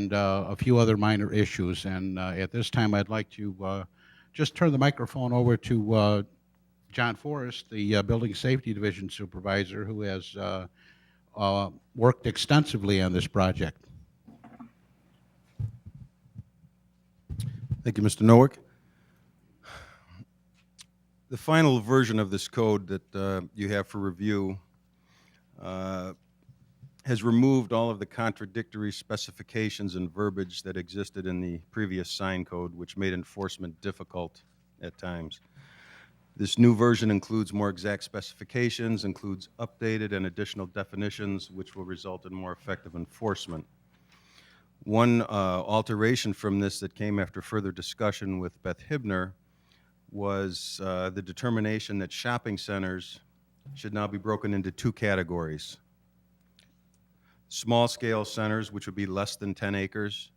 and a few other minor issues. And at this time, I'd like to just turn the microphone over to John Forrest, the Building Safety Division Supervisor, who has worked extensively on this project. Thank you, Mr. Nowick. The final version of this code that you have for review has removed all of the contradictory specifications and verbiage that existed in the previous sign code, which made enforcement difficult at times. This new version includes more exact specifications, includes updated and additional definitions, which will result in more effective enforcement. One alteration from this that came after further discussion with Beth Hibner was the determination that shopping centers should now be broken into two categories. Small-scale centers, which would be less than 10 acres,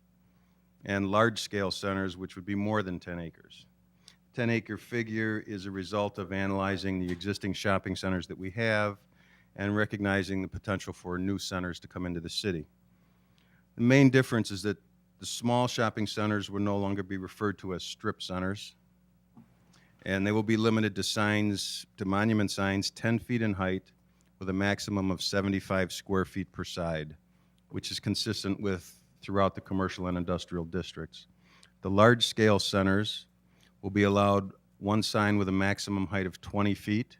and large-scale centers, which would be more than 10 acres. 10-acre figure is a result of analyzing the existing shopping centers that we have and recognizing the potential for new centers to come into the city. The main difference is that the small shopping centers will no longer be referred to as strip centers, and they will be limited to signs, to monument signs 10 feet in height with a maximum of 75 square feet per side, which is consistent with throughout the commercial and industrial districts. The large-scale centers will be allowed one sign with a maximum height of 20 feet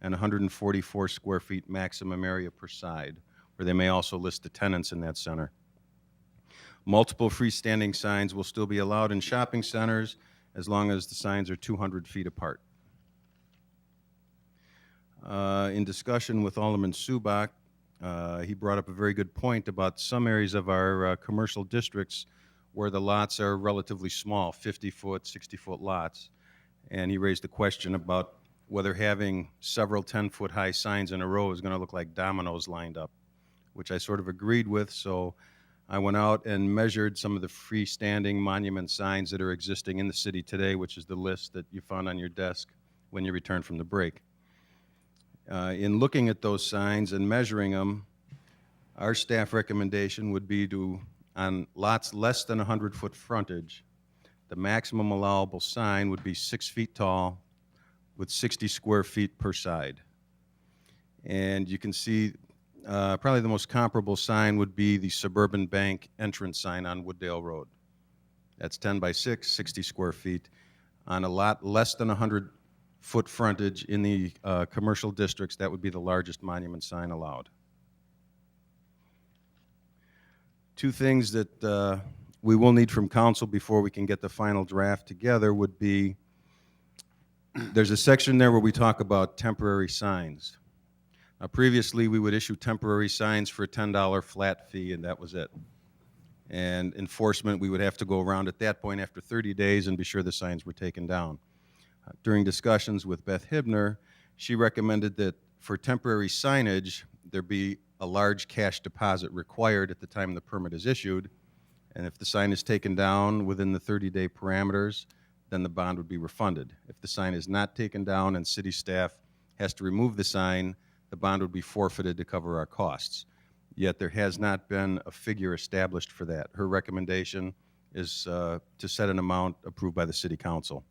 and 144 square feet maximum area per side, where they may also list the tenants in that center. Multiple freestanding signs will still be allowed in shopping centers as long as the signs are 200 feet apart. In discussion with Alderman Subak, he brought up a very good point about some areas of our commercial districts where the lots are relatively small, 50-foot, 60-foot lots. And he raised a question about whether having several 10-foot high signs in a row is going to look like dominoes lined up, which I sort of agreed with. So I went out and measured some of the freestanding monument signs that are existing in the city today, which is the list that you found on your desk when you returned from the break. In looking at those signs and measuring them, our staff recommendation would be to, on lots less than 100-foot frontage, the maximum allowable sign would be 6 feet tall with 60 square feet per side. And you can see probably the most comparable sign would be the Suburban Bank entrance sign on Wooddale Road. That's 10 by 6, 60 square feet. On a lot less than 100-foot frontage in the commercial districts, that would be the largest monument sign allowed. Two things that we will need from council before we can get the final draft together would be, there's a section there where we talk about temporary signs. Previously, we would issue temporary signs for a $10 flat fee, and that was it. And enforcement, we would have to go around at that point after 30 days and be sure the signs were taken down. During discussions with Beth Hibner, she recommended that for temporary signage, there be a large cash deposit required at the time the permit is issued, and if the sign is taken down within the 30-day parameters, then the bond would be refunded. If the sign is not taken down and city staff has to remove the sign, the bond would be forfeited to cover our costs. Yet there has not been a figure established for that. Her recommendation is to set an amount approved by the City Council.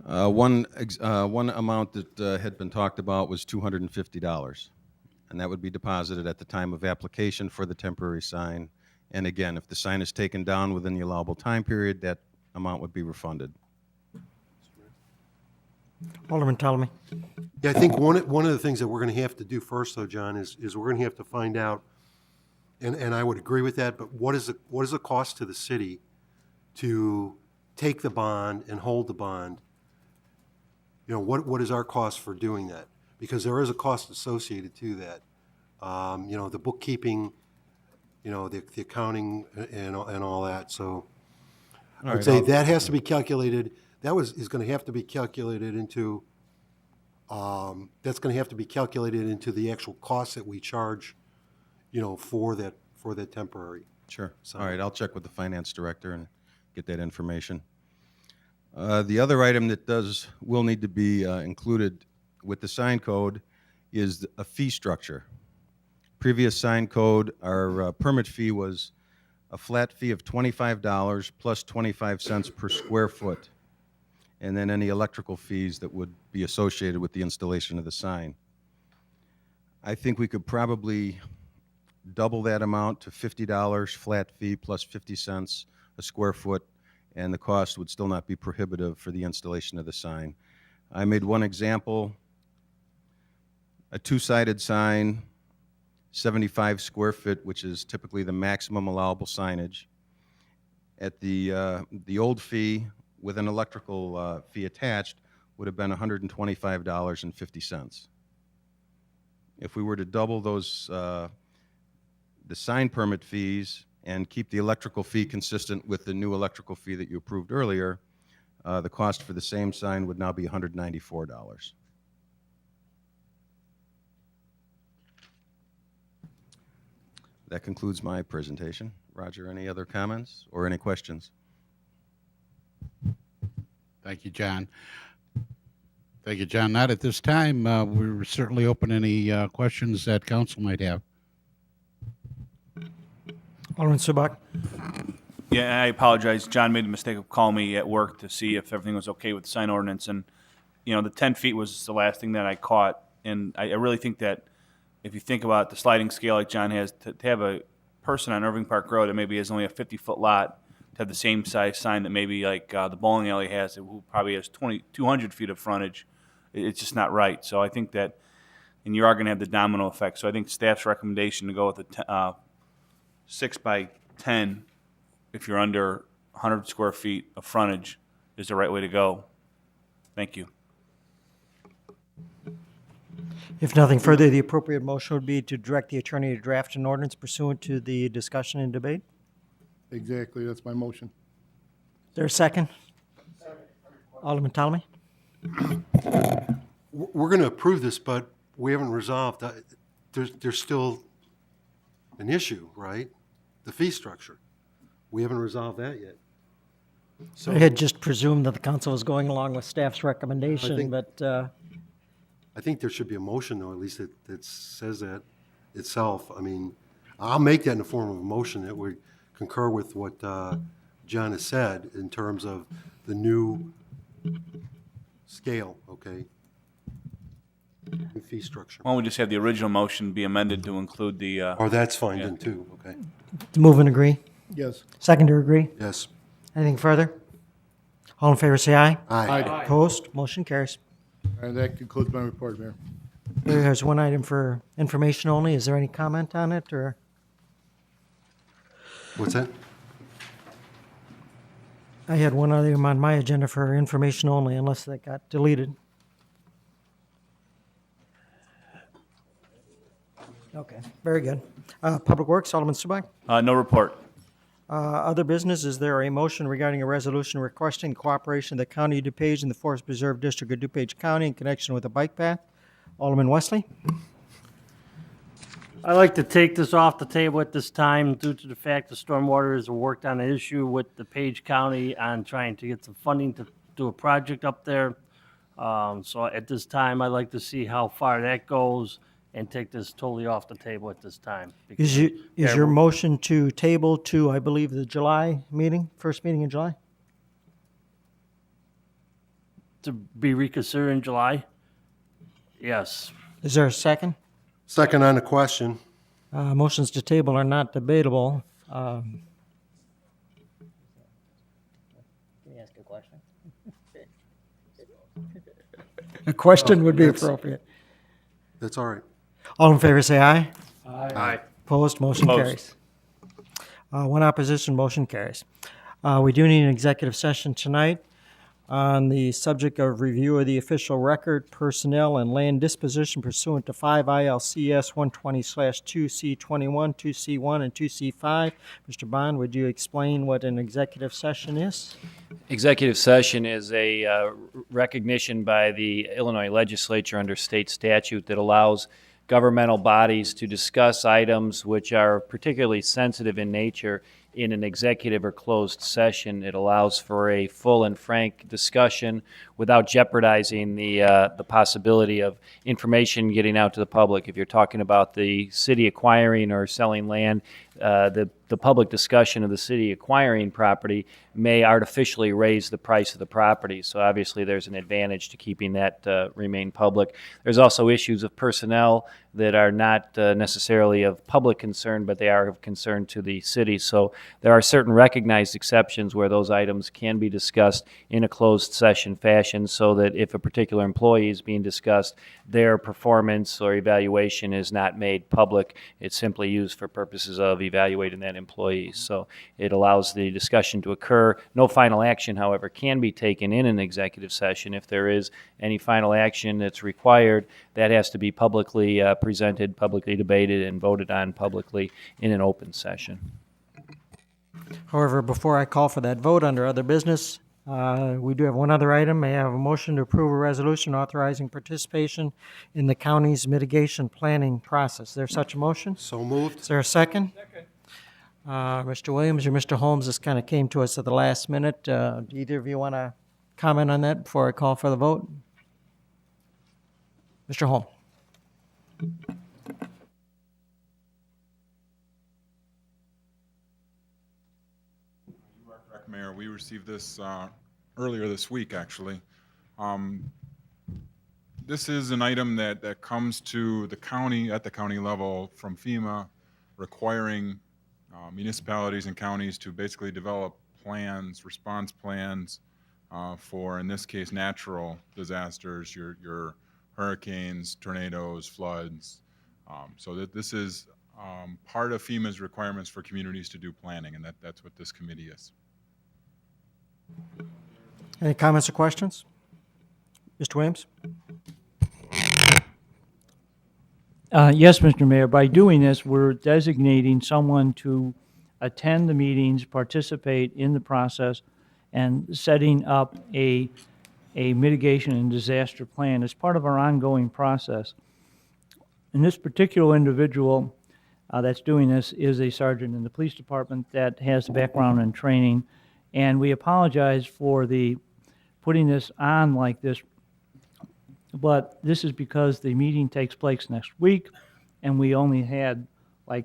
One amount that had been talked about was $250, and that would be deposited at the time of application for the temporary sign. And again, if the sign is taken down within the allowable time period, that amount would be refunded. Alderman Ptolemy. Yeah, I think one of the things that we're going to have to do first, though, John, is we're going to have to find out, and I would agree with that, but what is the cost to the city to take the bond and hold the bond? You know, what is our cost for doing that? Because there is a cost associated to that. You know, the bookkeeping, you know, the accounting and all that. So I would say that has to be calculated. Is going to have to be calculated into. That's going to have to be calculated into the actual cost that we charge, you know, for that temporary. Sure. All right, I'll check with the finance director and get that information. The other item that will need to be included with the sign code is a fee structure. Previous sign code, our permit fee was a flat fee of $25 plus 25 cents per square foot, and then any electrical fees that would be associated with the installation of the sign. I think we could probably double that amount to $50 flat fee plus 50 cents a square foot, and the cost would still not be prohibitive for the installation of the sign. I made one example, a two-sided sign, 75 square foot, which is typically the maximum allowable signage. At the old fee with an electrical fee attached would have been $125.50. If we were to double those, the sign permit fees and keep the electrical fee consistent with the new electrical fee that you approved earlier, the cost for the same sign would now be $194. That concludes my presentation. Roger, any other comments or any questions? Thank you, John. Thank you, John. Not at this time. We're certainly open to any questions that council might have. Alderman Subak. Yeah, I apologize. John made the mistake of calling me at work to see if everything was okay with the sign ordinance. And, you know, the 10 feet was the last thing that I caught. And I really think that if you think about the sliding scale like John has, to have a person on Irving Park Road that maybe has only a 50-foot lot to have the same size sign that maybe like the bowling alley has, who probably has 200 feet of frontage, it's just not right. So I think that, and you are going to have the domino effect. So I think staff's recommendation to go with the 6 by 10, if you're under 100 square feet of frontage, is the right way to go. Thank you. If nothing further, the appropriate motion would be to direct the attorney to draft an ordinance pursuant to the discussion and debate. Exactly, that's my motion. Is there a second? Alderman Ptolemy? We're going to approve this, but we haven't resolved, there's still an issue, right? The fee structure. We haven't resolved that yet. I had just presumed that the council was going along with staff's recommendation, think- but I think there should be a motion, though, at least that says that itself. I mean, I'll make that in the form of a motion that we concur with what John has said in terms of the new scale, okay? New fee structure. Why don't we just have the original motion be amended to include the, Oh, that's fine then, too, okay? to move and agree. Yes. Seconder agree. Yes. Anything further? All in favor, say aye. Aye. Opposed? Motion carries. And that concludes my report, Mayor. There's one item for information only. Is there any comment on it, or? What's that? I had one item on my agenda for information only, unless that got deleted. Okay, very good. Public Works, Alderman Subak. no report. Other business, is there a motion regarding a resolution requesting cooperation of the County of DuPage and the Forest Preserve District of DuPage County in connection with a bike path? Alderman Wesley? I'd like to take this off the table at this time due to the fact the stormwater has worked on an issue with DuPage County on trying to get some funding to do a project up there. So at this time, I'd like to see how far that goes and take this totally off the table at this time. Is your motion to table to, I believe, the July meeting, first meeting in July? To be reconsidered in July? Yes. Is there a second? Second on the question. Motions to table are not debatable. Can you ask a question? A question would be appropriate. That's all right. All in favor, say aye. Aye. Opposed, motion Opposed. carries. One opposition, motion carries. We do need an executive session tonight on the subject of review of the official record, personnel, and land disposition pursuant to 5 ILCS 120/2C21, 2C1, and 2C5. Mr. Bond, would you explain what an executive session is? Executive session is a recognition by the Illinois legislature under state statute that allows governmental bodies to discuss items which are particularly sensitive in nature in an executive or closed session, it allows for a full and frank discussion without jeopardizing the possibility of information getting out to the public. If you're talking about the city acquiring or selling land, the public discussion of the city acquiring property may artificially raise the price of the property. So obviously, there's an advantage to keeping that remain public. There's also issues of personnel that are not necessarily of public concern, but they are of concern to the city. So there are certain recognized exceptions where those items can be discussed in a closed session fashion, so that if a particular employee is being discussed, their performance or evaluation is not made public. It's simply used for purposes of evaluating that employee. So it allows the discussion to occur. No final action, however, can be taken in an executive session. If there is any final action that's required, that has to be publicly presented, publicly debated, and voted on publicly in an open session. However, before I call for that vote under other business, we do have one other item. May I have a motion to approve a resolution authorizing participation in the county's mitigation planning process? Is there such a motion? So moved. Is there a second? Second. Mr. Williams or Mr. Holmes, this kind of came to us at the last minute. Do either of you want to comment on that before I call for the vote? Mr. Holmes. Correct, Mayor. We received this earlier this week, actually. This is an item that comes to the county, at the county level, from FEMA, requiring municipalities and counties to basically develop plans, response plans for, in this case, natural disasters, your hurricanes, tornadoes, floods. So that this is part of FEMA's requirements for communities to do planning, and that's what this committee is. Any comments or questions? Mr. Williams? Yes, Mr. Mayor. By doing this, we're designating someone to attend the meetings, participate in the process, and setting up a mitigation and disaster plan as part of our ongoing process. And this particular individual that's doing this is a sergeant in the police department that has the background and training. And we apologize for the putting this on like this, but this is because the meeting takes place next week, and we only had like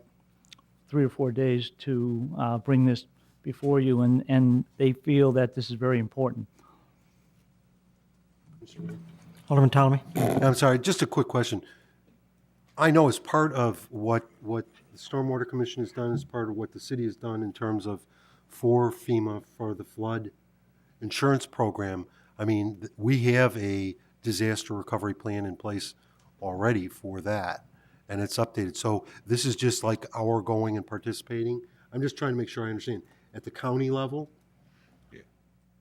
3 or 4 days to bring this before you, and they feel that this is very important. Alderman Ptolemy? I'm sorry, just a quick question. I know as part of what the Stormwater Commission has done, as part of what the city has done in terms of for FEMA, for the flood insurance program, I mean, we have a disaster recovery plan in place already for that, and it's updated. So this is just like our going and participating? I'm just trying to make sure I understand. At the county level?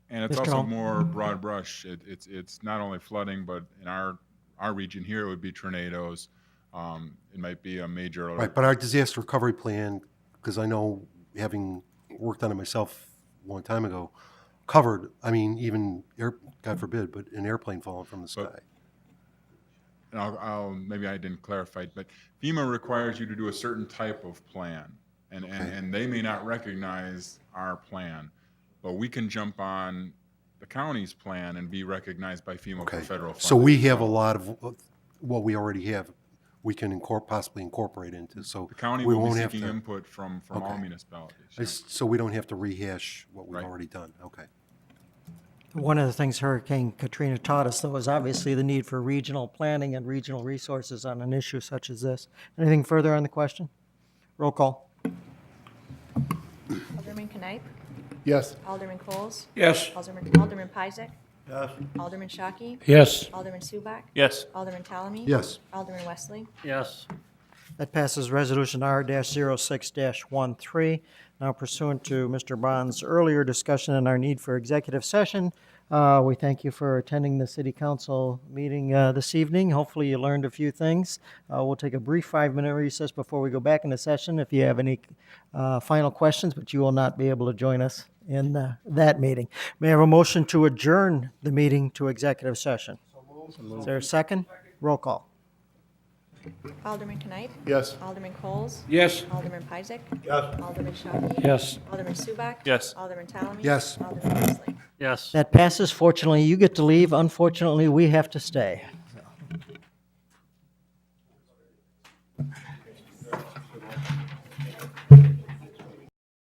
And it's Mr. also Hall? more broad brush. It's not only flooding, but in our region here, it would be tornadoes. It might be a major. Right, but our disaster recovery plan, because I know, having worked on it myself a long time ago, covered, I mean, even, God forbid, but an airplane falling from the sky. And I'll maybe I didn't clarify, but FEMA requires you to do a certain type of plan, and they may not recognize our plan, but we can jump on the county's plan and be recognized by FEMA for federal funding. So we have a lot of what we already have, we can possibly incorporate into, so The county we will be won't have seeking to. input from all municipalities. So we don't have to rehash what we've Right. already done, okay. One of the things Hurricane Katrina taught us, though, is obviously the need for regional planning and regional resources on an issue such as this. Anything further on the question? Roll call. Alderman Knipe, Yes. Alderman Coles, Yes. Alderman Pizek. Yes. Alderman Shockey, Yes. Alderman Subak, Yes. Alderman Talamy. Yes. Alderman Wesley. Yes. That passes Resolution R-06-13. Now pursuant to Mr. Bond's earlier discussion on our need for executive session, we thank you for attending the City Council meeting this evening. Hopefully you learned a few things. We'll take a brief 5-minute recess before we go back into session if you have any final questions, but you will not be able to join us in that meeting. May I have a motion to adjourn the meeting to executive session? Is there a second? Roll call. Alderman Knight. Yes. Alderman Coles. Yes. Alderman Pizek. Yes. Alderman Shockey. Yes. Alderman Subak. Yes. Alderman Talamy. Yes. Alderman Wesley. Yes. That passes. Fortunately, you get to leave. Unfortunately, we have to stay.